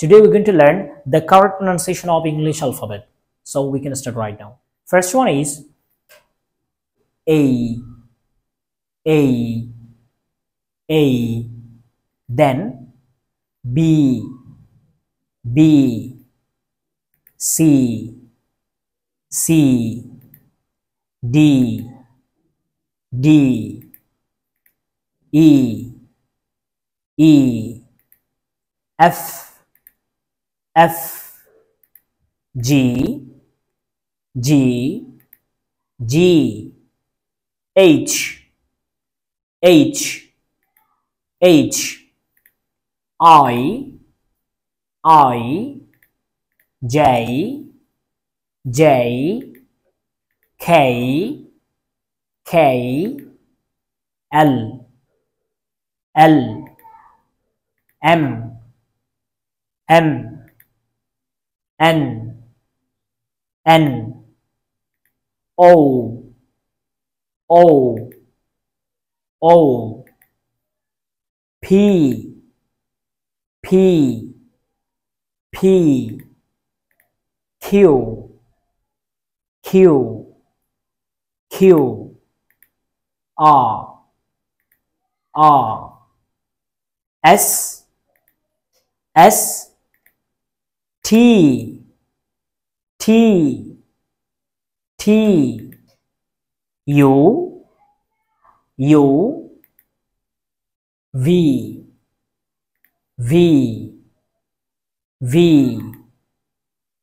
Today we're going to learn the correct pronunciation of English alphabet. So we can start right now. First one is A, A, A. Then B, B, C, C, D, D, E, E, F, F, G, G, G, H, H, H, I, J, J, K, K, L, L, M, M, N, N, O, O, O, P, P, P, Q, Q, Q, R, R, S, S, T, T, T, U, U, V, V, V,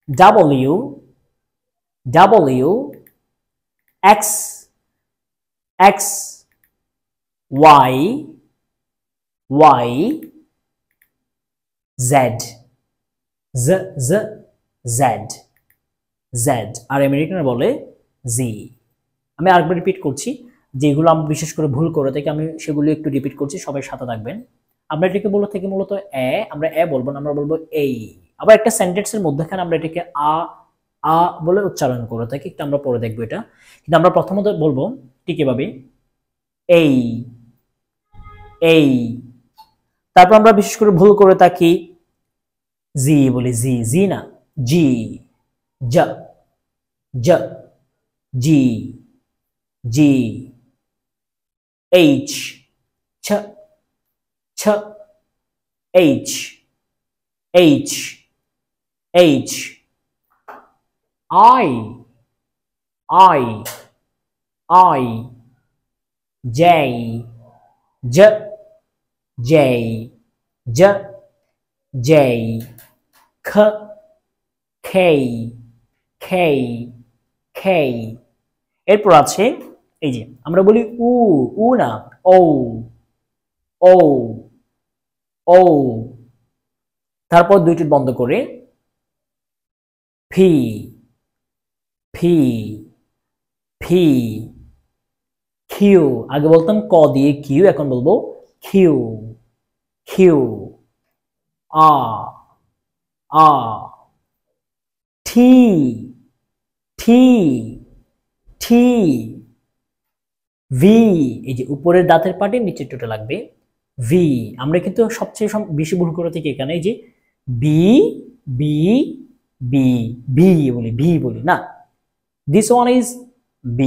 W, W, X, X, Y, Y, Z, Z, Z, Z, Z, আর আমেরিকানরা বলে Z। আমি আরেকবার repeat করছি, যেগুলো আমি বিশেষ করে ভুল করে থাকি আমি সেগুলো একটু রিপিট করছি, সবাই সাথে থাকবেন। আমরা এটাকে বলে থাকি মূলত এ, আমরা এ বলবো না, আমরা বলবো এই। আবার একটা সেন্টেন্সের মধ্যখানে আমরা এটাকে আ বলে উচ্চারণ করে থাকি, একটু আমরা পরে দেখবো এটা। কিন্তু আমরা প্রথমত বলবো ঠিক এভাবে এই, এই। তারপর আমরা বিশেষ করে ভুল করে থাকি জি বলি, জি, জি না, জি, জ, জ, জি, জি, এইচ, ছ, ছ, H, H, H, I, I, J, J, J, J, J, K, K, K, K। এরপর আছে এই যে আমরা বলি উ না, ও, ও, ও। তারপর দুইটি বন্ধ করে ফি, ফি, ফি, কিউ। আগে বলতাম ক দিয়ে কিউ, এখন বলবো কিউ, কিউ, আ, আ, টি, টি, টি, ভি। এই যে উপরের দাঁতের পাটে নিচের টোটা লাগবে ভি। আমরা কিন্তু সবচেয়ে বেশি ভুল করে থাকি এখানে, এই যে বি, বি, বি, বি বলি, বি বলি না। This one is B,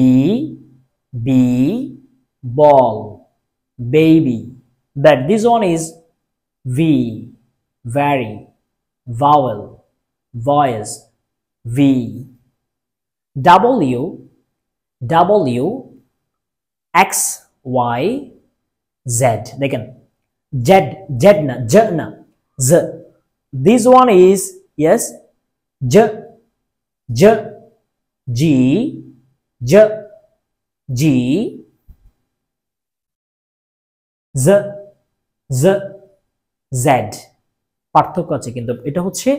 B, ball, baby. But this one is V, very, vowel, voice, V. W, W, X, Y, Z. দেখেন Z, Z না, J না, Z. This one is, yes, J, J, G, J, G, Z, Z, Z। পার্থক্য আছে কিন্তু এটা হচ্ছে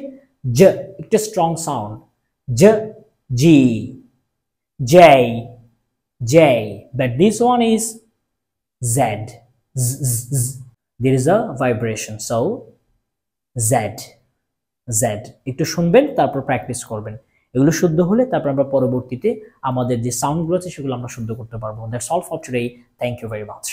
জ, একটা স্ট্রং সাউন্ড, জ, G, J, J. But this one is Z, Z, Z. There is a vibration, so Z, Z। একটু শুনবেন, তারপর প্র্যাকটিস করবেন। এগুলো শুদ্ধ হলে তারপর আমরা পরবর্তীতে আমাদের যে সাউন্ডগুলো আছে সেগুলো আমরা শুদ্ধ করতে পারবো। That's all for today. Thank you very much.